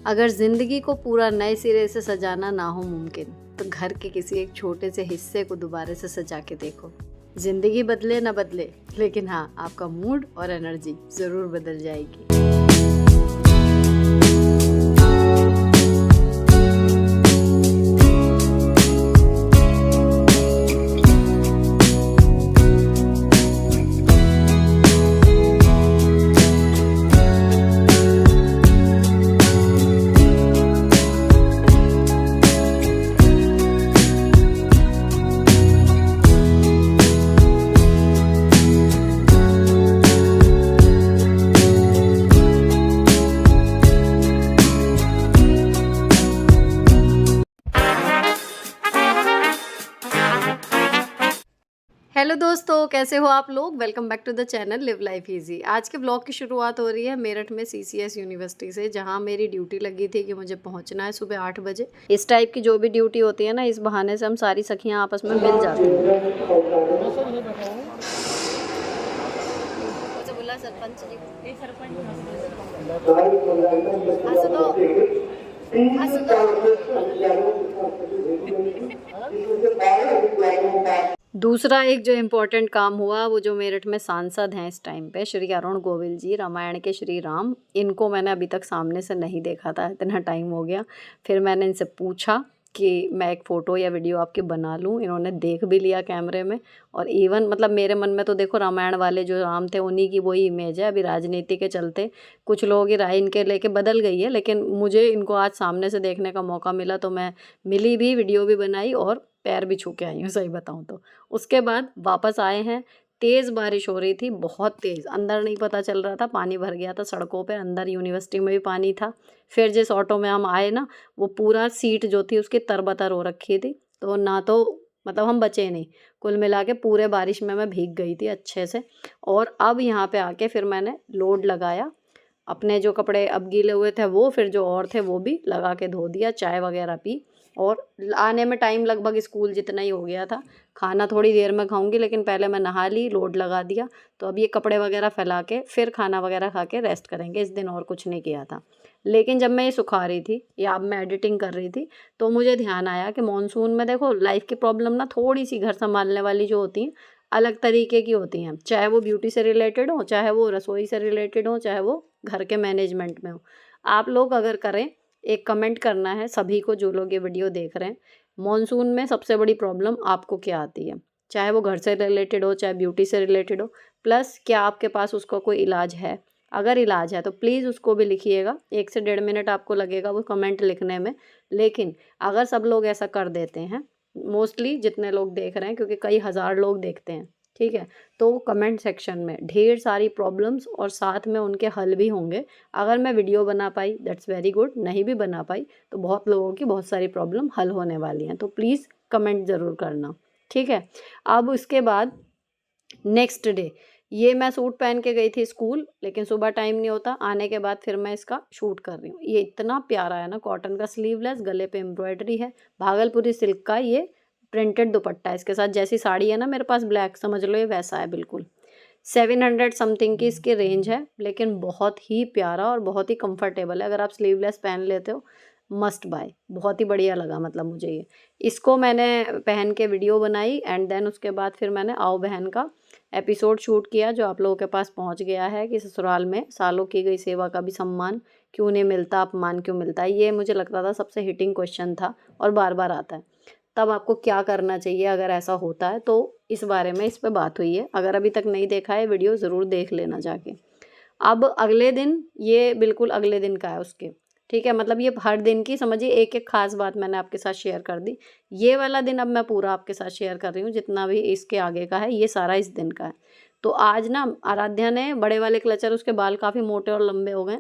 अगर ज़िंदगी को पूरा नए सिरे से सजाना ना हो मुमकिन, तो घर के किसी एक छोटे से हिस्से को दोबारा से सजा के देखो। ज़िंदगी बदले ना बदले, लेकिन हाँ, आपका मूड और एनर्जी ज़रूर बदल जाएगी। हेलो दोस्तों, कैसे हो आप लोग। Welcome back to the channel live life easy. आज के ब्लॉग की शुरुआत हो रही है मेरठ में सीसीएस यूनिवर्सिटी से, जहां मेरी ड्यूटी लगी थी कि मुझे पहुंचना है सुबह 8 बजे। इस टाइप की जो भी ड्यूटी होती है ना, इस बहाने से हम सारी सखियां आपस में मिल जाती हैं। बोला सरपंच जी दूसरा एक जो इम्पोर्टेंट काम हुआ, वो जो मेरठ में सांसद हैं इस टाइम पे, श्री अरुण गोविल जी, रामायण के श्री राम। इनको मैंने अभी तक सामने से नहीं देखा था, इतना टाइम हो गया। फिर मैंने इनसे पूछा कि मैं एक फ़ोटो या वीडियो आपकी बना लूँ। इन्होंने देख भी लिया कैमरे में, और इवन मतलब मेरे मन में तो देखो रामायण वाले जो राम थे उन्हीं की वही इमेज है। अभी राजनीति के चलते कुछ लोगों की राय इनके लेके बदल गई है, लेकिन मुझे इनको आज सामने से देखने का मौका मिला तो मैं मिली भी, वीडियो भी बनाई और पैर भी छू के आई हूँ, सही बताऊँ तो। उसके बाद वापस आए हैं। तेज़ बारिश हो रही थी, बहुत तेज़। अंदर नहीं पता चल रहा था, पानी भर गया था सड़कों पे। अंदर यूनिवर्सिटी में भी पानी था। फिर जिस ऑटो में हम आए ना, वो पूरा सीट जो थी उसकी तरबतर हो रखी थी। तो ना तो मतलब हम बचे नहीं। कुल मिला के पूरे बारिश में मैं भीग गई थी अच्छे से। और अब यहाँ पे आके फिर मैंने लोड लगाया। अपने जो कपड़े अब गीले हुए थे वो, फिर जो और थे वो भी लगा के धो दिया, चाय वगैरह पी। और आने में टाइम लगभग स्कूल जितना ही हो गया था। खाना थोड़ी देर में खाऊंगी, लेकिन पहले मैं नहा ली, लोड लगा दिया। तो अब ये कपड़े वगैरह फैला के फिर खाना वगैरह खा के रेस्ट करेंगे। इस दिन और कुछ नहीं किया था। लेकिन जब मैं ये सुखा रही थी या अब मैं एडिटिंग कर रही थी, तो मुझे ध्यान आया कि मानसून में देखो लाइफ की प्रॉब्लम ना थोड़ी सी घर संभालने वाली जो होती हैं, अलग तरीके की होती हैं। चाहे वो ब्यूटी से रिलेटेड हो, चाहे वो रसोई से रिलेटेड हो, चाहे वो घर के मैनेजमेंट में हो। आप लोग अगर करें, एक कमेंट करना है सभी को जो लोग ये वीडियो देख रहे हैं। मॉनसून में सबसे बड़ी प्रॉब्लम आपको क्या आती है, चाहे वो घर से रिलेटेड हो, चाहे ब्यूटी से रिलेटेड हो। प्लस क्या आपके पास उसका कोई इलाज है। अगर इलाज है तो प्लीज़ उसको भी लिखिएगा। 1 से 1.5 मिनट आपको लगेगा वो कमेंट लिखने में। लेकिन अगर सब लोग ऐसा कर देते हैं, मोस्टली जितने लोग देख रहे हैं, क्योंकि कई हज़ार लोग देखते हैं, ठीक है, तो कमेंट सेक्शन में ढेर सारी प्रॉब्लम्स और साथ में उनके हल भी होंगे। अगर मैं वीडियो बना पाई दैट्स वेरी गुड, नहीं भी बना पाई तो बहुत लोगों की बहुत सारी प्रॉब्लम हल होने वाली हैं। तो प्लीज़ कमेंट ज़रूर करना, ठीक है। अब उसके बाद नेक्स्ट डे, ये मैं सूट पहन के गई थी स्कूल, लेकिन सुबह टाइम नहीं होता। आने के बाद फिर मैं इसका शूट कर रही हूँ। ये इतना प्यारा है ना, कॉटन का स्लीवलेस, गले पे एम्ब्रॉयडरी है, भागलपुरी सिल्क का ये प्रिंटेड दुपट्टा है इसके साथ। जैसी साड़ी है ना मेरे पास ब्लैक, समझ लो ये वैसा है बिल्कुल। 700 समथिंग की इसकी रेंज है, लेकिन बहुत ही प्यारा और बहुत ही कंफर्टेबल है। अगर आप स्लीवलेस पहन लेते हो, मस्ट बाय। बहुत ही बढ़िया लगा मतलब मुझे ये। इसको मैंने पहन के वीडियो बनाई एंड देन उसके बाद फिर मैंने आओ बहन का एपिसोड शूट किया, जो आप लोगों के पास पहुंच गया है कि ससुराल में सालों की गई सेवा का भी सम्मान क्यों नहीं मिलता, अपमान क्यों मिलता है। ये मुझे लगता था सबसे हिटिंग क्वेश्चन था और बार बार आता है। तब आपको क्या करना चाहिए अगर ऐसा होता है, तो इस बारे में इस पे बात हुई है। अगर अभी तक नहीं देखा है वीडियो, ज़रूर देख लेना जाके। अब अगले दिन, ये बिल्कुल अगले दिन का है उसके, ठीक है। मतलब ये हर दिन की समझिए एक एक खास बात मैंने आपके साथ शेयर कर दी। ये वाला दिन अब मैं पूरा आपके साथ शेयर कर रही हूँ, जितना भी इसके आगे का है ये सारा इस दिन का है। तो आज ना आराध्या ने बड़े वाले क्लचर, उसके बाल काफ़ी मोटे और लंबे हो गए,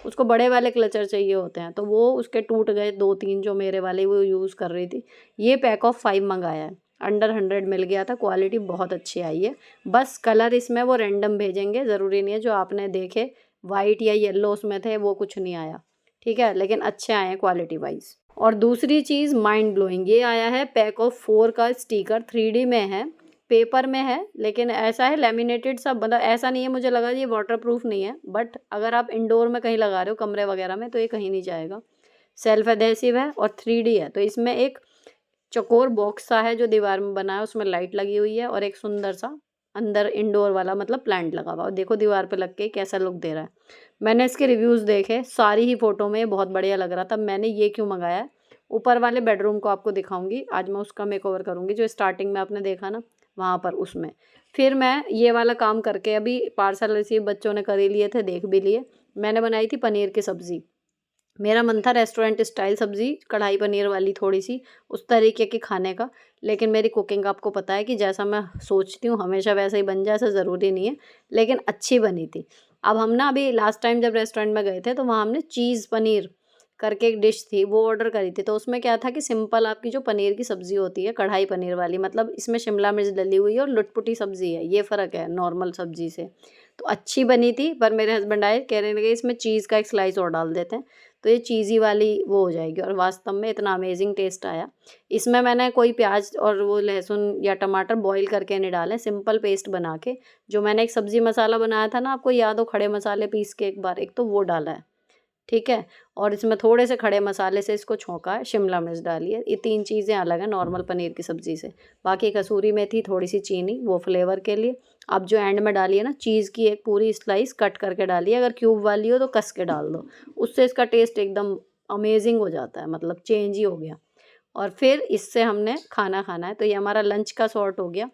उसको बड़े वाले क्लचर चाहिए होते हैं, तो वो उसके टूट गए 2-3 जो मेरे वाले वो यूज़ कर रही थी। ये पैक ऑफ 5 मंगाया है, अंडर 100 मिल गया था, क्वालिटी बहुत अच्छी आई है। बस कलर इसमें वो रैंडम भेजेंगे, ज़रूरी नहीं है जो आपने देखे वाइट या येलो उसमें थे वो कुछ नहीं आया, ठीक है, लेकिन अच्छे आए हैं क्वालिटी वाइज। और दूसरी चीज़ माइंड ब्लोइंग, ये आया है पैक ऑफ 4 का स्टिकर, 3D में है। पेपर में है, लेकिन ऐसा है लेमिनेटेड सा, मतलब ऐसा नहीं है मुझे लगा ये वाटरप्रूफ नहीं है, बट अगर आप इंडोर में कहीं लगा रहे हो कमरे वगैरह में तो ये कहीं नहीं जाएगा। सेल्फ एडेसिव है और 3D है। तो इसमें एक चौकोर बॉक्स सा है जो दीवार में बना है, उसमें लाइट लगी हुई है और एक सुंदर सा अंदर इंडोर वाला मतलब प्लांट लगा हुआ, और देखो दीवार पे लग के कैसा लुक दे रहा है। मैंने इसके रिव्यूज़ देखे, सारी ही फ़ोटो में ये बहुत बढ़िया लग रहा था। मैंने ये क्यों मंगाया है, ऊपर वाले बेडरूम को आपको दिखाऊंगी आज, मैं उसका मेकओवर करूंगी जो स्टार्टिंग में आपने देखा ना वहाँ पर, उसमें। फिर मैं ये वाला काम करके अभी पार्सल रिसीव बच्चों ने कर ही लिए थे, देख भी लिए। मैंने बनाई थी पनीर की सब्ज़ी। मेरा मन था रेस्टोरेंट स्टाइल सब्ज़ी, कढ़ाई पनीर वाली थोड़ी सी उस तरीके की खाने का, लेकिन मेरी कुकिंग आपको पता है कि जैसा मैं सोचती हूँ हमेशा वैसा ही बन जाए, ऐसा ज़रूरी नहीं है, लेकिन अच्छी बनी थी। अब हम ना अभी लास्ट टाइम जब रेस्टोरेंट में गए थे तो वहाँ हमने चीज़ पनीर करके एक डिश थी वो ऑर्डर करी थी। तो उसमें क्या था कि सिंपल आपकी जो पनीर की सब्ज़ी होती है कढ़ाई पनीर वाली, मतलब इसमें शिमला मिर्च डली हुई है और लुटपुटी सब्ज़ी है, ये फ़र्क है नॉर्मल सब्ज़ी से। तो अच्छी बनी थी, पर मेरे हस्बैंड आए कहने लगे इसमें चीज़ का एक स्लाइस और डाल देते हैं तो ये चीज़ी वाली वो हो जाएगी, और वास्तव में इतना अमेजिंग टेस्ट आया। इसमें मैंने कोई प्याज और वो लहसुन या टमाटर बॉईल करके नहीं डाले, सिंपल पेस्ट बना के, जो मैंने एक सब्ज़ी मसाला बनाया था ना, आपको याद हो खड़े मसाले पीस के एक बार, एक तो वो डाला है, ठीक है। और इसमें थोड़े से खड़े मसाले से इसको छौंका है, शिमला मिर्च डाली है। ये 3 चीज़ें अलग हैं नॉर्मल पनीर की सब्ज़ी से। बाकी कसूरी मेथी, थोड़ी सी चीनी वो फ्लेवर के लिए। अब जो एंड में डाली है ना चीज़ की एक पूरी स्लाइस कट करके डाली है, अगर क्यूब वाली हो तो कस के डाल दो, उससे इसका टेस्ट एकदम अमेजिंग हो जाता है, मतलब चेंज ही हो गया। और फिर इससे हमने खाना खाना है, तो ये हमारा लंच का सॉर्ट हो गया।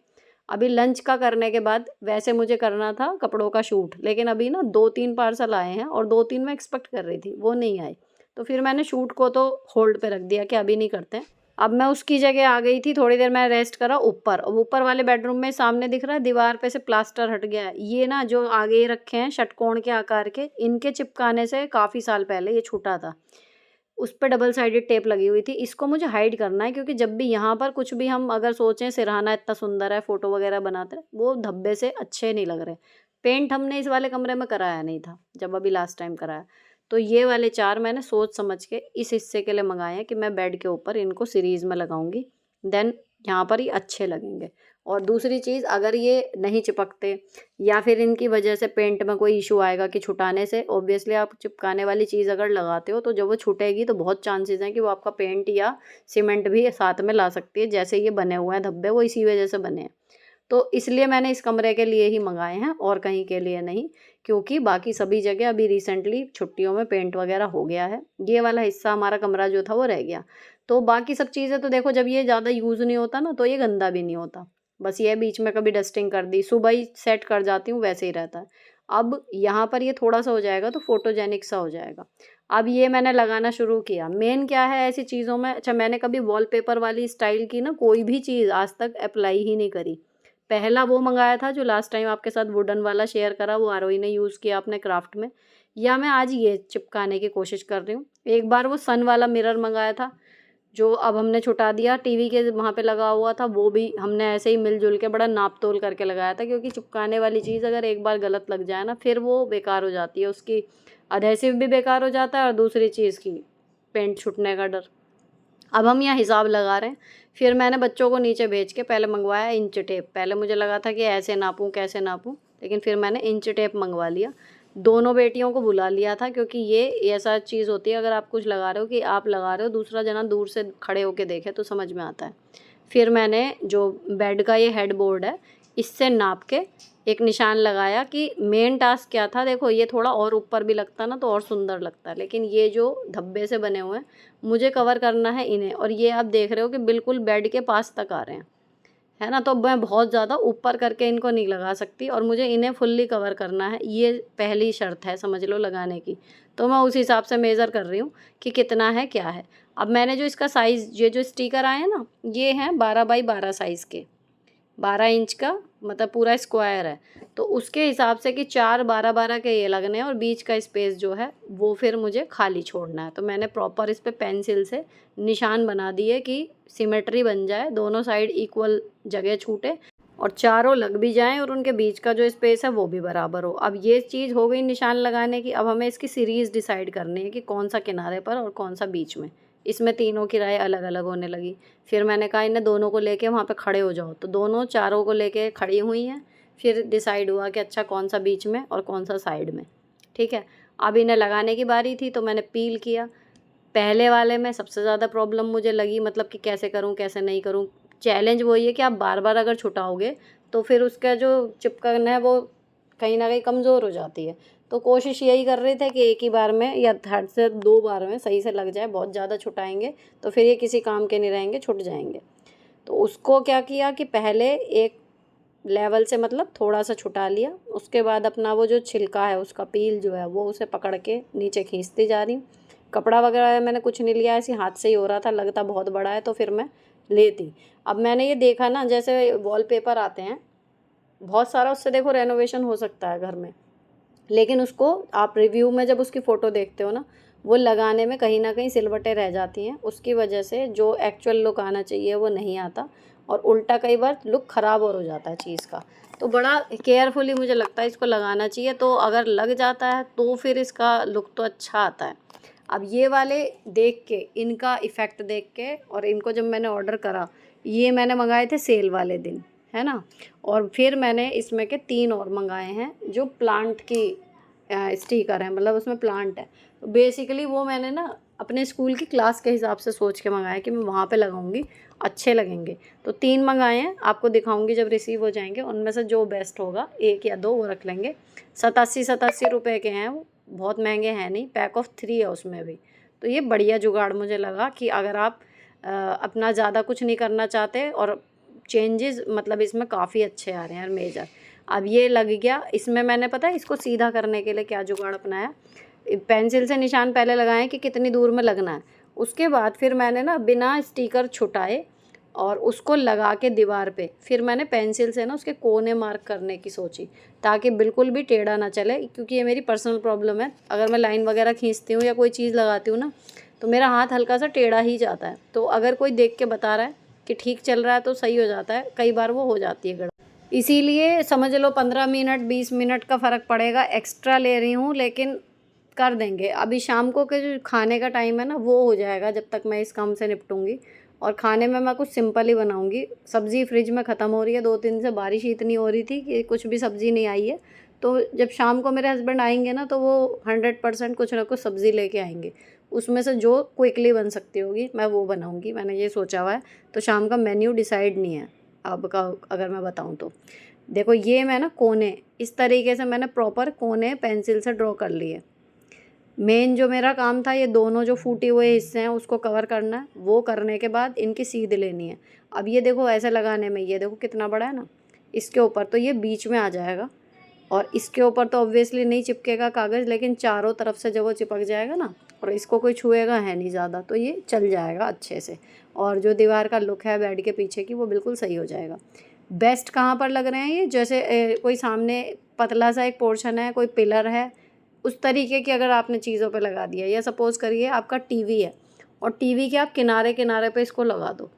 अभी लंच का करने के बाद वैसे मुझे करना था कपड़ों का शूट, लेकिन अभी ना 2-3 पार्सल आए हैं और 2-3 मैं एक्सपेक्ट कर रही थी, वो नहीं आए। तो फिर मैंने शूट को तो होल्ड पे रख दिया कि अभी नहीं करते हैं। अब मैं उसकी जगह आ गई थी, थोड़ी देर मैं रेस्ट करा ऊपर, और ऊपर वाले बेडरूम में सामने दिख रहा है दीवार पे से प्लास्टर हट गया है। ये ना जो आगे रखे हैं षटकोण के आकार के, इनके चिपकाने से काफ़ी साल पहले ये छूटा था। उस पे डबल साइडेड टेप लगी हुई थी। इसको मुझे हाइड करना है, क्योंकि जब भी यहाँ पर कुछ भी हम अगर सोचें सिरहाना इतना सुंदर है, फ़ोटो वगैरह बनाते हैं, वो धब्बे से अच्छे नहीं लग रहे। पेंट हमने इस वाले कमरे में कराया नहीं था, जब अभी लास्ट टाइम कराया। तो ये वाले 4 मैंने सोच समझ के इस हिस्से के लिए मँगाए हैं कि मैं बेड के ऊपर इनको सीरीज़ में लगाऊँगी, देन यहाँ पर ये अच्छे लगेंगे। और दूसरी चीज़, अगर ये नहीं चिपकते या फिर इनकी वजह से पेंट में कोई इशू आएगा कि छुटाने से, ऑब्वियसली आप चिपकाने वाली चीज़ अगर लगाते हो तो जब वो छूटेगी तो बहुत चांसेस हैं कि वो आपका पेंट या सीमेंट भी साथ में ला सकती है। जैसे ये बने हुए हैं धब्बे, वो इसी वजह से बने हैं। तो इसलिए मैंने इस कमरे के लिए ही मंगाए हैं और कहीं के लिए नहीं, क्योंकि बाकी सभी जगह अभी रिसेंटली छुट्टियों में पेंट वगैरह हो गया है। ये वाला हिस्सा हमारा कमरा जो था वो रह गया। तो बाकी सब चीज़ें तो देखो, जब ये ज़्यादा यूज़ नहीं होता ना तो ये गंदा भी नहीं होता। बस ये बीच में कभी डस्टिंग कर दी, सुबह ही सेट कर जाती हूँ, वैसे ही रहता है। अब यहाँ पर ये थोड़ा-सा हो जाएगा तो फ़ोटोजेनिक सा हो जाएगा। अब ये मैंने लगाना शुरू किया। मेन क्या है ऐसी चीज़ों में, अच्छा मैंने कभी वॉलपेपर वाली स्टाइल की ना कोई भी चीज़ आज तक अप्लाई ही नहीं करी। पहला वो मंगाया था जो लास्ट टाइम आपके साथ वुडन वाला शेयर करा, वो आरोही ने यूज़ किया अपने क्राफ्ट में, या मैं आज ये चिपकाने की कोशिश कर रही हूँ। एक बार वो सन वाला मिरर मंगाया था, जो अब हमने छुटा दिया, टीवी के वहाँ पे लगा हुआ था, वो भी हमने ऐसे ही मिल-जुल के बड़ा नाप-तोल करके लगाया था, क्योंकि चिपकाने वाली चीज़ अगर एक बार गलत लग जाए ना फिर वो बेकार हो जाती है, उसकी एडहेसिव भी बेकार हो जाता है और दूसरी चीज़ की पेंट छूटने का डर। अब हम यहाँ हिसाब लगा रहे हैं। फिर मैंने बच्चों को नीचे भेज के पहले मंगवाया इंच टेप। पहले मुझे लगा था कि ऐसे नापूँ, कैसे नापूँ, लेकिन फिर मैंने इंच टेप मंगवा लिया। दोनों बेटियों को बुला लिया था, क्योंकि ये ऐसा चीज़ होती है, अगर आप कुछ लगा रहे हो कि आप लगा रहे हो, दूसरा जना दूर से खड़े होके देखे तो समझ में आता है। फिर मैंने जो बेड का ये हेड बोर्ड है, इससे नाप के एक निशान लगाया कि मेन टास्क क्या था, देखो ये थोड़ा और ऊपर भी लगता ना तो और सुंदर लगता, लेकिन ये जो धब्बे से बने हुए हैं मुझे कवर करना है इन्हें, और ये आप देख रहे हो कि बिल्कुल बेड के पास तक आ रहे हैं, है ना। तो मैं बहुत ज़्यादा ऊपर करके इनको नहीं लगा सकती, और मुझे इन्हें फुल्ली कवर करना है, ये पहली शर्त है समझ लो लगाने की। तो मैं उस हिसाब से मेज़र कर रही हूँ कि कितना है क्या है। अब मैंने जो इसका साइज़, ये जो स्टिकर आए हैं ना, ये हैं 12 बाई 12 साइज़ के, 12 इंच का, मतलब पूरा स्क्वायर है। तो उसके हिसाब से कि 4 12-12 के ये लगने हैं, और बीच का स्पेस जो है वो फिर मुझे खाली छोड़ना है। तो मैंने प्रॉपर इस पे पेंसिल से निशान बना दिए कि सिमेट्री बन जाए, दोनों साइड इक्वल जगह छूटे, और चारों लग भी जाएँ और उनके बीच का जो स्पेस है वो भी बराबर हो। अब ये चीज़ हो गई निशान लगाने की। अब हमें इसकी सीरीज़ डिसाइड करनी है कि कौन सा किनारे पर और कौन सा बीच में। इसमें तीनों की राय अलग अलग होने लगी। फिर मैंने कहा इन्हें दोनों को लेके वहाँ पे खड़े हो जाओ, तो दोनों चारों को लेके खड़ी हुई हैं। फिर डिसाइड हुआ कि अच्छा कौन सा बीच में और कौन सा साइड में, ठीक है। अब इन्हें लगाने की बारी थी तो मैंने पील किया। पहले वाले में सबसे ज़्यादा प्रॉब्लम मुझे लगी, मतलब कि कैसे करूँ कैसे नहीं करूँ। चैलेंज वही है कि आप बार बार अगर छुटाओगे तो फिर उसका जो चिपकन है वो कहीं ना कहीं कमज़ोर हो जाती है। तो कोशिश यही कर रहे थे कि एक ही बार में या थर्ड से 2 बार में सही से लग जाए। बहुत ज़्यादा छुटाएंगे तो फिर ये किसी काम के नहीं रहेंगे, छुट जाएंगे। तो उसको क्या किया कि पहले एक लेवल से मतलब थोड़ा सा छुटा लिया, उसके बाद अपना वो जो छिलका है उसका पील जो है वो उसे पकड़ के नीचे खींचती जा रही हूँ। कपड़ा वगैरह मैंने कुछ नहीं लिया, ऐसे हाथ से ही हो रहा था, लगता बहुत बड़ा है तो फिर मैं लेती। अब मैंने ये देखा ना, जैसे वॉलपेपर आते हैं बहुत सारा, उससे देखो रेनोवेशन हो सकता है घर में, लेकिन उसको आप रिव्यू में जब उसकी फ़ोटो देखते हो ना, वो लगाने में कहीं ना कहीं सिलवटें रह जाती हैं। उसकी वजह से जो एक्चुअल लुक आना चाहिए वो नहीं आता, और उल्टा कई बार लुक ख़राब और हो जाता है चीज़ का। तो बड़ा केयरफुली मुझे लगता है इसको लगाना चाहिए। तो अगर लग जाता है तो फिर इसका लुक तो अच्छा आता है। अब ये वाले देख के, इनका इफ़ेक्ट देख के, और इनको जब मैंने ऑर्डर करा, ये मैंने मंगाए थे सेल वाले दिन, है ना। और फिर मैंने इसमें के 3 और मंगाए हैं जो प्लांट की स्टिकर है, मतलब उसमें प्लांट है। तो बेसिकली वो मैंने ना अपने स्कूल की क्लास के हिसाब से सोच के मंगाया कि मैं वहाँ पे लगाऊंगी, अच्छे लगेंगे। तो 3 मंगाए हैं, आपको दिखाऊंगी जब रिसीव हो जाएंगे। उनमें से जो बेस्ट होगा 1 या 2 वो रख लेंगे। 87 रुपये के हैं वो, बहुत महंगे हैं नहीं। पैक ऑफ 3 है उसमें भी। तो ये बढ़िया जुगाड़ मुझे लगा कि अगर आप अपना ज़्यादा कुछ नहीं करना चाहते, और चेंजेस मतलब इसमें काफ़ी अच्छे आ रहे हैं मेजर। अब ये लग गया। इसमें मैंने पता है इसको सीधा करने के लिए क्या जुगाड़ अपनाया, पेंसिल से निशान पहले लगाए कि कितनी दूर में लगना है। उसके बाद फिर मैंने ना बिना स्टिकर छुटाए और उसको लगा के दीवार पे, फिर मैंने पेंसिल से ना उसके कोने मार्क करने की सोची, ताकि बिल्कुल भी टेढ़ा ना चले। क्योंकि ये मेरी पर्सनल प्रॉब्लम है, अगर मैं लाइन वगैरह खींचती हूँ या कोई चीज़ लगाती हूँ ना, तो मेरा हाथ हल्का सा टेढ़ा ही जाता है। तो अगर कोई देख के बता रहा है कि ठीक चल रहा है तो सही हो जाता है, कई बार वो हो जाती है गड़बड़। इसीलिए समझ लो 15 मिनट 20 मिनट का फ़र्क पड़ेगा, एक्स्ट्रा ले रही हूँ, लेकिन कर देंगे। अभी शाम को के जो खाने का टाइम है ना वो हो जाएगा जब तक मैं इस काम से निपटूंगी। और खाने में मैं कुछ सिंपल ही बनाऊंगी। सब्ज़ी फ्रिज में ख़त्म हो रही है, 2 दिन से बारिश ही इतनी हो रही थी कि कुछ भी सब्ज़ी नहीं आई है। तो जब शाम को मेरे हस्बैंड आएंगे ना, तो वो 100% कुछ ना कुछ सब्ज़ी लेके आएंगे। उसमें से जो क्विकली बन सकती होगी मैं वो बनाऊंगी, मैंने ये सोचा हुआ है। तो शाम का मेन्यू डिसाइड नहीं है अब का, अगर मैं बताऊँ तो। देखो ये मैं ना कोने इस तरीके से मैंने प्रॉपर कोने पेंसिल से ड्रॉ कर लिए। मेन जो मेरा काम था, ये दोनों जो फूटे हुए हिस्से हैं उसको कवर करना है। वो करने के बाद इनकी सीध लेनी है। अब ये देखो ऐसे लगाने में, ये देखो कितना बड़ा है ना, इसके ऊपर तो ये बीच में आ जाएगा, और इसके ऊपर तो ऑब्वियसली नहीं चिपकेगा कागज़, लेकिन चारों तरफ से जब वो चिपक जाएगा ना, और इसको कोई छुएगा है नहीं ज़्यादा, तो ये चल जाएगा अच्छे से। और जो दीवार का लुक है बेड के पीछे की, वो बिल्कुल सही हो जाएगा। बेस्ट कहाँ पर लग रहे हैं ये, जैसे कोई सामने पतला सा एक पोर्शन है, कोई पिलर है, उस तरीके की अगर आपने चीज़ों पे लगा दिया, या सपोज़ करिए आपका टीवी है और टीवी के आप किनारे किनारे पे इसको लगा दो,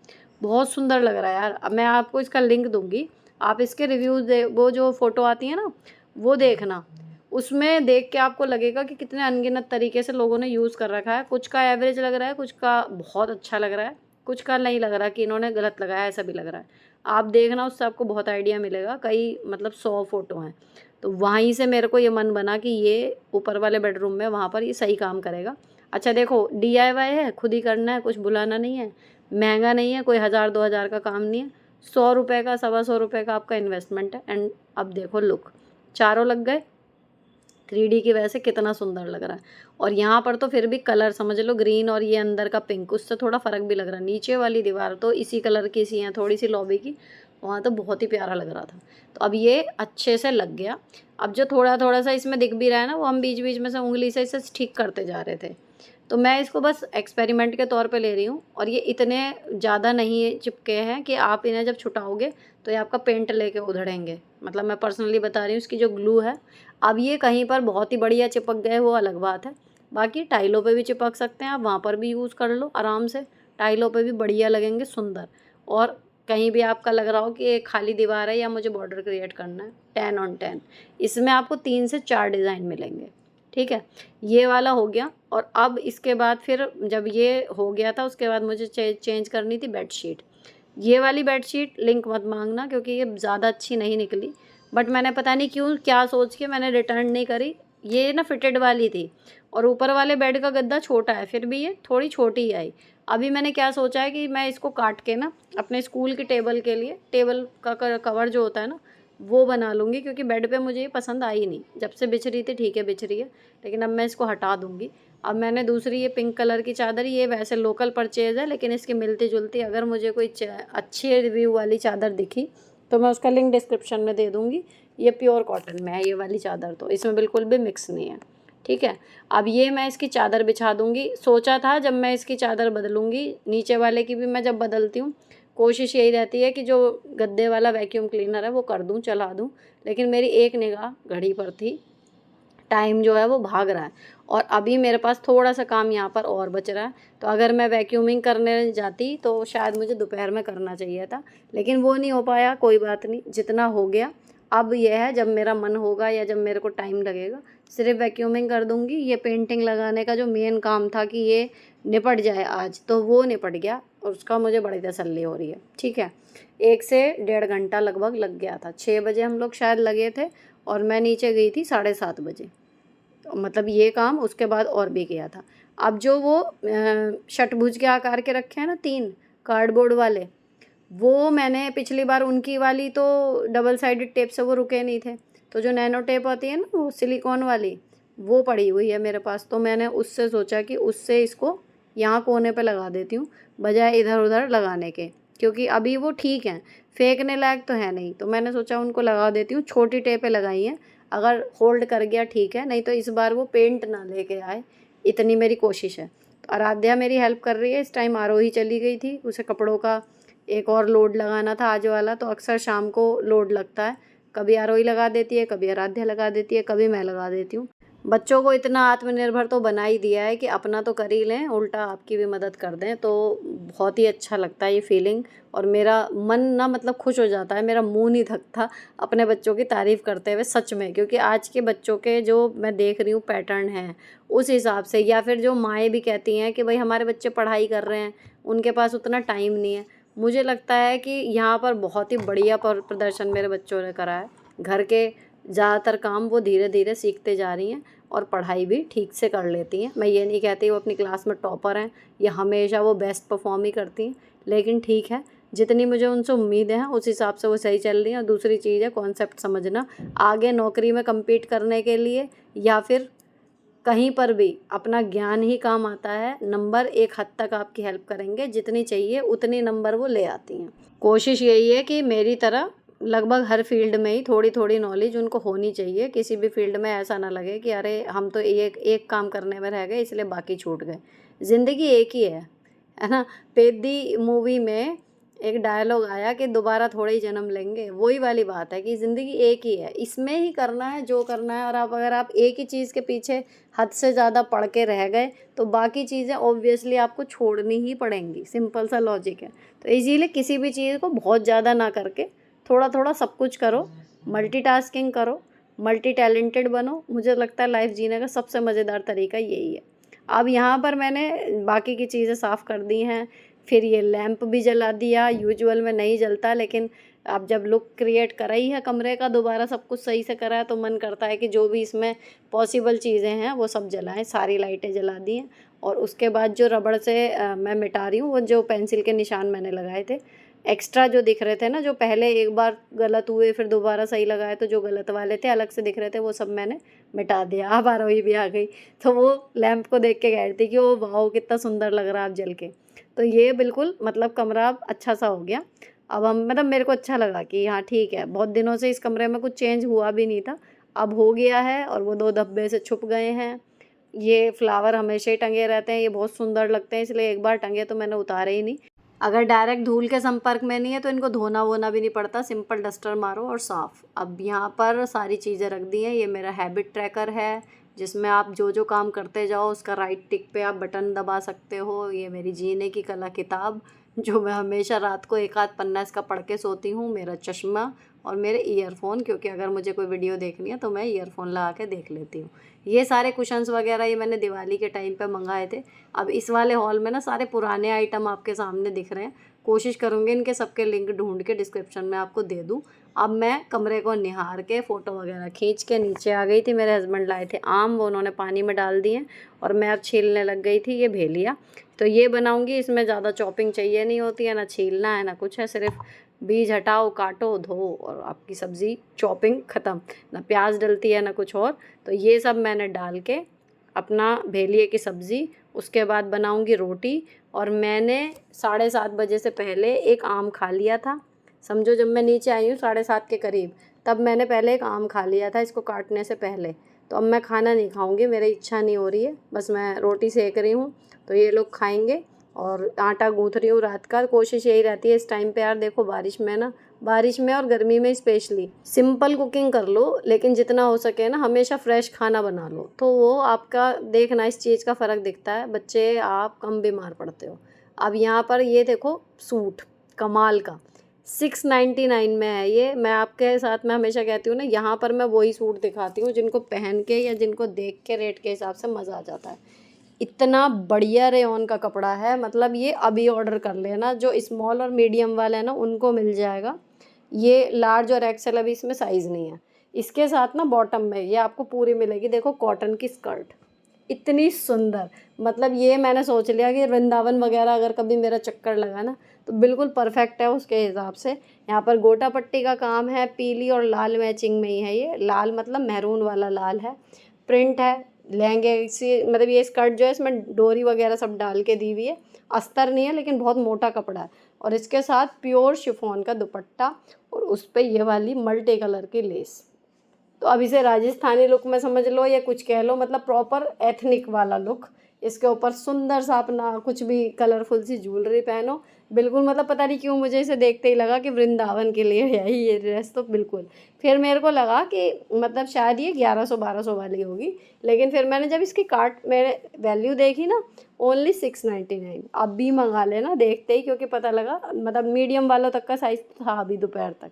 बहुत सुंदर लग रहा है यार। अब मैं आपको इसका लिंक दूंगी, आप इसके रिव्यूज़ दे, वो जो फ़ोटो आती है ना वो देखना। उसमें देख के आपको लगेगा कि कितने अनगिनत तरीके से लोगों ने यूज़ कर रखा है। कुछ का एवरेज लग रहा है, कुछ का बहुत अच्छा लग रहा है, कुछ का नहीं लग रहा कि इन्होंने गलत लगाया, ऐसा भी लग रहा है। आप देखना, उससे आपको बहुत आइडिया मिलेगा। कई मतलब 100 फ़ोटो हैं। तो वहीं से मेरे को ये मन बना कि ये ऊपर वाले बेडरूम में वहाँ पर ये सही काम करेगा। अच्छा देखो DIY है, खुद ही करना है, कुछ बुलाना नहीं है, महंगा नहीं है, कोई 1000-2000 का काम नहीं है। 100 रुपये का, 125 का आपका इन्वेस्टमेंट है। एंड अब देखो लुक, चारों लग गए 3D की वजह से, कितना सुंदर लग रहा है। और यहाँ पर तो फिर भी कलर समझ लो ग्रीन, और ये अंदर का पिंक, उससे थोड़ा फ़र्क भी लग रहा है। नीचे वाली दीवार तो इसी कलर की सी है, थोड़ी सी लॉबी की, वहाँ तो बहुत ही प्यारा लग रहा था। तो अब ये अच्छे से लग गया। अब जो थोड़ा थोड़ा सा इसमें दिख भी रहा है ना, वो हम बीच बीच में से उंगली से इसे ठीक करते जा रहे थे। तो मैं इसको बस एक्सपेरिमेंट के तौर पे ले रही हूँ। और ये इतने ज़्यादा नहीं चिपके हैं कि आप इन्हें जब छुटाओगे तो ये आपका पेंट लेके उधड़ेंगे। मतलब मैं पर्सनली बता रही हूँ, इसकी जो ग्लू है, अब ये कहीं पर बहुत ही बढ़िया चिपक गए वो अलग बात है। बाकी टाइलों पे भी चिपक सकते हैं आप, वहाँ पर भी यूज़ कर लो आराम से, टाइलों पे भी बढ़िया लगेंगे, सुंदर। और कहीं भी आपका लग रहा हो कि एक खाली दीवार है या मुझे बॉर्डर क्रिएट करना है, 10 on 10 इसमें आपको 3 से 4 डिज़ाइन मिलेंगे। ठीक है, ये वाला हो गया। और अब इसके बाद फिर जब ये हो गया था उसके बाद मुझे चेंज करनी थी बेडशीट। ये वाली बेडशीट लिंक मत मांगना क्योंकि ये ज़्यादा अच्छी नहीं निकली, बट मैंने पता नहीं क्यों क्या सोच के मैंने रिटर्न नहीं करी। ये ना फिटेड वाली थी और ऊपर वाले बेड का गद्दा छोटा है, फिर भी ये थोड़ी छोटी ही आई। अभी मैंने क्या सोचा है कि मैं इसको काट के ना अपने स्कूल की टेबल के लिए, टेबल का कवर जो होता है ना वो बना लूँगी, क्योंकि बेड पे मुझे ये पसंद आई नहीं। जब से बिछ रही थी ठीक है बिछ रही है, लेकिन अब मैं इसको हटा दूँगी। अब मैंने दूसरी ये पिंक कलर की चादर, ये वैसे लोकल परचेज़ है लेकिन इसकी मिलती जुलती अगर मुझे कोई अच्छी रिव्यू वाली चादर दिखी तो मैं उसका लिंक डिस्क्रिप्शन में दे दूँगी। ये प्योर कॉटन में है ये वाली चादर, तो इसमें बिल्कुल भी मिक्स नहीं है। ठीक है, अब ये मैं इसकी चादर बिछा दूँगी। सोचा था जब मैं इसकी चादर बदलूँगी, नीचे वाले की भी मैं जब बदलती हूँ कोशिश यही रहती है कि जो गद्दे वाला वैक्यूम क्लीनर है वो कर दूँ, चला दूँ, लेकिन मेरी एक निगाह घड़ी पर थी, टाइम जो है वो भाग रहा है और अभी मेरे पास थोड़ा सा काम यहाँ पर और बच रहा है। तो अगर मैं वैक्यूमिंग करने जाती तो शायद मुझे दोपहर में करना चाहिए था, लेकिन वो नहीं हो पाया। कोई बात नहीं, जितना हो गया। अब यह है जब मेरा मन होगा या जब मेरे को टाइम लगेगा सिर्फ वैक्यूमिंग कर दूँगी। ये पेंटिंग लगाने का जो मेन काम था कि ये निपट जाए आज, तो वो निपट गया और उसका मुझे बड़ी तसल्ली हो रही है। ठीक है, 1 से 1.5 घंटा लगभग लग गया था। 6 बजे हम लोग शायद लगे थे और मैं नीचे गई थी 7:30 बजे। मतलब ये काम उसके बाद और भी किया था। अब जो वो षटभुज के आकार के रखे हैं ना 3 कार्डबोर्ड वाले, वो मैंने पिछली बार उनकी वाली तो डबल साइडेड टेप से वो रुके नहीं थे, तो जो नैनो टेप आती है ना वो सिलिकॉन वाली, वो पड़ी हुई है मेरे पास। तो मैंने उससे सोचा कि उससे इसको यहाँ कोने पे लगा देती हूँ बजाय इधर उधर लगाने के, क्योंकि अभी वो ठीक हैं, फेंकने लायक तो है नहीं। तो मैंने सोचा उनको लगा देती हूँ। छोटी टेपें लगाई हैं, अगर होल्ड कर गया ठीक है, नहीं तो इस बार वो पेंट ना लेके आए, इतनी मेरी कोशिश है। तो आराध्या मेरी हेल्प कर रही है। इस टाइम आरोही चली गई थी, उसे कपड़ों का एक और लोड लगाना था आज वाला, तो अक्सर शाम को लोड लगता है। कभी आरोही लगा देती है, कभी आराध्या लगा देती है, कभी मैं लगा देती हूँ। बच्चों को इतना आत्मनिर्भर तो बना ही दिया है कि अपना तो कर ही लें, उल्टा आपकी भी मदद कर दें, तो बहुत ही अच्छा लगता है ये फीलिंग। और मेरा मन ना मतलब खुश हो जाता है, मेरा मुंह नहीं थकता अपने बच्चों की तारीफ़ करते हुए सच में, क्योंकि आज के बच्चों के जो मैं देख रही हूँ पैटर्न है उस हिसाब से, या फिर जो माएँ भी कहती हैं कि भाई हमारे बच्चे पढ़ाई कर रहे हैं, उनके पास उतना टाइम नहीं है। मुझे लगता है कि यहाँ पर बहुत ही बढ़िया प्रदर्शन मेरे बच्चों ने करा है। घर के ज़्यादातर काम वो धीरे धीरे सीखते जा रही हैं और पढ़ाई भी ठीक से कर लेती हैं। मैं ये नहीं कहती वो अपनी क्लास में टॉपर हैं या हमेशा वो बेस्ट परफॉर्म ही करती हैं, लेकिन ठीक है, जितनी मुझे उनसे उम्मीदें हैं उस हिसाब से वो सही चल रही हैं। और दूसरी चीज़ है कॉन्सेप्ट समझना, आगे नौकरी में कम्पीट करने के लिए या फिर कहीं पर भी अपना ज्ञान ही काम आता है। नंबर एक हद तक आपकी हेल्प करेंगे, जितनी चाहिए उतनी नंबर वो ले आती हैं। कोशिश यही है कि मेरी तरह लगभग हर फील्ड में ही थोड़ी थोड़ी नॉलेज उनको होनी चाहिए। किसी भी फील्ड में ऐसा ना लगे कि अरे हम तो एक काम करने में रह गए इसलिए बाकी छूट गए। ज़िंदगी एक ही है ना। पेद्दी मूवी में एक डायलॉग आया कि दोबारा थोड़े ही जन्म लेंगे, वही वाली बात है कि ज़िंदगी एक ही है, इसमें ही करना है जो करना है। और अगर आप एक ही चीज़ के पीछे हद से ज़्यादा पढ़ के रह गए तो बाकी चीज़ें ऑब्वियसली आपको छोड़नी ही पड़ेंगी, सिंपल सा लॉजिक है। तो इसीलिए किसी भी चीज़ को बहुत ज़्यादा ना करके थोड़ा थोड़ा सब कुछ करो, मल्टीटास्किंग करो, मल्टी टैलेंटेड बनो। मुझे लगता है लाइफ जीने का सबसे मज़ेदार तरीका यही है। अब यहाँ पर मैंने बाकी की चीज़ें साफ़ कर दी हैं, फिर ये लैंप भी जला दिया। यूजुअल में नहीं जलता, लेकिन अब जब लुक क्रिएट करा ही है कमरे का, दोबारा सब कुछ सही से करा है, तो मन करता है कि जो भी इसमें पॉसिबल चीज़ें हैं वो सब जलाएं। सारी लाइटें जला दी हैं और उसके बाद जो रबड़ से मैं मिटा रही हूँ, वो जो पेंसिल के निशान मैंने लगाए थे एक्स्ट्रा जो दिख रहे थे ना, जो पहले एक बार गलत हुए फिर दोबारा सही लगाए, तो जो गलत वाले थे अलग से दिख रहे थे वो सब मैंने मिटा दिया। अब आरोही भी आ गई तो वो लैंप को देख के कह रही थी कि ओ वाओ कितना सुंदर लग रहा है अब जल के। तो ये बिल्कुल मतलब कमरा अब अच्छा सा हो गया। अब हम मतलब मेरे को अच्छा लगा कि हाँ ठीक है, बहुत दिनों से इस कमरे में कुछ चेंज हुआ भी नहीं था, अब हो गया है। और वो 2 धब्बे से छुप गए हैं। ये फ्लावर हमेशा ही टंगे रहते हैं, ये बहुत सुंदर लगते हैं, इसलिए एक बार टंगे तो मैंने उतारे ही नहीं। अगर डायरेक्ट धूल के संपर्क में नहीं है तो इनको धोना वोना भी नहीं पड़ता, सिंपल डस्टर मारो और साफ़। अब यहाँ पर सारी चीज़ें रख दी हैं। ये मेरा हैबिट ट्रैकर है जिसमें आप जो जो काम करते जाओ उसका राइट टिक पे आप बटन दबा सकते हो। ये मेरी जीने की कला किताब जो मैं हमेशा रात को एक आध पन्ना इसका पढ़ के सोती हूँ, मेरा चश्मा और मेरे ईयरफ़ोन, क्योंकि अगर मुझे कोई वीडियो देखनी है तो मैं ईयरफ़ोन लगा के देख लेती हूँ। ये सारे कुशन्स वगैरह ये मैंने दिवाली के टाइम पे मंगाए थे। अब इस वाले हॉल में ना सारे पुराने आइटम आपके सामने दिख रहे हैं। कोशिश करूँगी इनके सबके लिंक ढूँढ के डिस्क्रिप्शन में आपको दे दूँ। अब मैं कमरे को निहार के फ़ोटो वगैरह खींच के नीचे आ गई थी। मेरे हस्बैंड लाए थे आम, वो उन्होंने पानी में डाल दिए और मैं अब छीलने लग गई थी ये भेलिया। तो ये बनाऊँगी, इसमें ज़्यादा चॉपिंग चाहिए नहीं होती है, ना छीलना है ना कुछ है, सिर्फ बीज हटाओ, काटो, धो और आपकी सब्ज़ी चॉपिंग ख़त्म। ना प्याज डलती है ना कुछ और। तो ये सब मैंने डाल के अपना भेलिए की सब्ज़ी, उसके बाद बनाऊँगी रोटी। और मैंने 7:30 बजे से पहले एक आम खा लिया था। समझो जब मैं नीचे आई हूँ 7:30 के करीब, तब मैंने पहले एक आम खा लिया था इसको काटने से पहले। तो अब मैं खाना नहीं खाऊंगी, मेरी इच्छा नहीं हो रही है, बस मैं रोटी सेक रही हूँ। तो ये लोग खाएंगे और आटा गूँथ रही हूँ रात का। कोशिश यही रहती है इस टाइम पे यार, देखो बारिश में ना, बारिश में और गर्मी में स्पेशली सिंपल कुकिंग कर लो, लेकिन जितना हो सके ना हमेशा फ्रेश खाना बना लो। तो वो आपका देखना इस चीज़ का फ़र्क दिखता है, बच्चे आप कम बीमार पड़ते हो। अब यहाँ पर ये देखो सूट कमाल का 699 में है ये। मैं आपके साथ में हमेशा कहती हूँ ना, यहाँ पर मैं वही सूट दिखाती हूँ जिनको पहन के या जिनको देख के रेट के हिसाब से मज़ा आ जाता है। इतना बढ़िया रेयॉन का कपड़ा है, मतलब ये अभी ऑर्डर कर लेना। जो स्मॉल और मीडियम वाले हैं ना उनको मिल जाएगा, ये लार्ज और एक्सेल अभी इसमें साइज़ नहीं है। इसके साथ ना बॉटम में ये आपको पूरी मिलेगी, देखो कॉटन की स्कर्ट, इतनी सुंदर। मतलब ये मैंने सोच लिया कि वृंदावन वगैरह अगर कभी मेरा चक्कर लगा ना तो बिल्कुल परफेक्ट है उसके हिसाब से। यहाँ पर गोटा पट्टी का काम है, पीली और लाल मैचिंग में ही है ये। लाल मतलब मैरून वाला लाल है, प्रिंट है लहंगे से। मतलब ये स्कर्ट जो है इसमें डोरी वगैरह सब डाल के दी हुई है, अस्तर नहीं है लेकिन बहुत मोटा कपड़ा है। और इसके साथ प्योर शिफॉन का दुपट्टा और उस पर ये वाली मल्टी कलर की लेस। तो अब इसे राजस्थानी लुक में समझ लो या कुछ कह लो, मतलब प्रॉपर एथनिक वाला लुक। इसके ऊपर सुंदर सा अपना कुछ भी कलरफुल सी ज्वेलरी पहनो, बिल्कुल मतलब पता नहीं क्यों मुझे इसे देखते ही लगा कि वृंदावन के लिए है ये ड्रेस। तो बिल्कुल फिर मेरे को लगा कि मतलब शायद ये 1100-1200 वाली होगी, लेकिन फिर मैंने जब इसकी कार्ट में वैल्यू देखी ना, ओनली 699। अब भी मंगा लेना देखते ही, क्योंकि पता लगा मतलब मीडियम वालों तक का साइज़ था अभी दोपहर तक।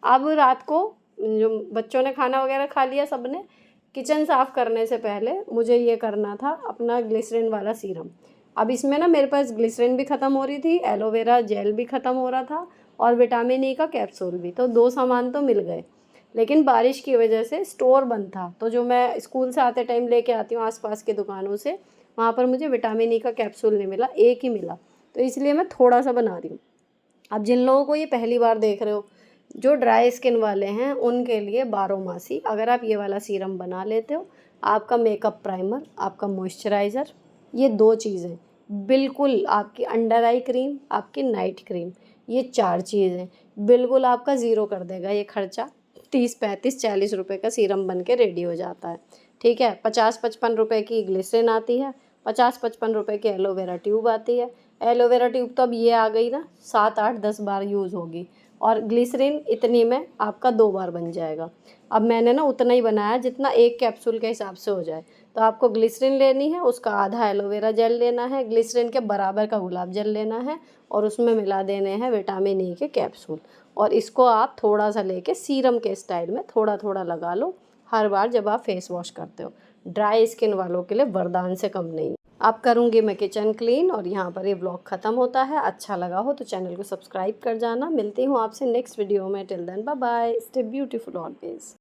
अब रात को जो बच्चों ने खाना वगैरह खा लिया सब ने, किचन साफ़ करने से पहले मुझे ये करना था अपना ग्लिसरीन वाला सीरम। अब इसमें ना मेरे पास ग्लिसरीन भी ख़त्म हो रही थी, एलोवेरा जेल भी ख़त्म हो रहा था और विटामिन ई का कैप्सूल भी। तो 2 सामान तो मिल गए, लेकिन बारिश की वजह से स्टोर बंद था। तो जो मैं स्कूल से आते टाइम लेके आती हूँ आसपास की दुकानों से, वहाँ पर मुझे विटामिन ई का कैप्सूल नहीं मिला, एक ही मिला। तो इसलिए मैं थोड़ा सा बना रही हूँ। अब जिन लोगों को ये पहली बार देख रहे हो, जो ड्राई स्किन वाले हैं उनके लिए बारोमासी अगर आप ये वाला सीरम बना लेते हो, आपका मेकअप प्राइमर, आपका मॉइस्चराइज़र, ये 2 चीज़ें बिल्कुल, आपकी अंडर आई क्रीम, आपकी नाइट क्रीम, ये 4 चीज़ें बिल्कुल आपका ज़ीरो कर देगा ये खर्चा। 30-35-40 रुपए का सीरम बन के रेडी हो जाता है, ठीक है। 50-55 रुपए की ग्लिसरीन आती है, 50-55 रुपए की एलोवेरा ट्यूब आती है। एलोवेरा ट्यूब तो अब ये आ गई ना 7-8-10 बार यूज़ होगी, और ग्लिसरीन इतनी में आपका 2 बार बन जाएगा। अब मैंने ना उतना ही बनाया जितना एक कैप्सूल के हिसाब से हो जाए। तो आपको ग्लिसरीन लेनी है, उसका आधा एलोवेरा जेल लेना है, ग्लिसरीन के बराबर का गुलाब जल लेना है और उसमें मिला देने हैं विटामिन ई के कैप्सूल। और इसको आप थोड़ा सा लेके सीरम के स्टाइल में थोड़ा थोड़ा लगा लो हर बार जब आप फेस वॉश करते हो। ड्राई स्किन वालों के लिए वरदान से कम नहीं। अब करूँगी मैं किचन क्लीन और यहाँ पर ये ब्लॉग ख़त्म होता है। अच्छा लगा हो तो चैनल को सब्सक्राइब कर जाना। मिलती हूँ आपसे नेक्स्ट वीडियो में। Till then bye bye, stay beautiful always.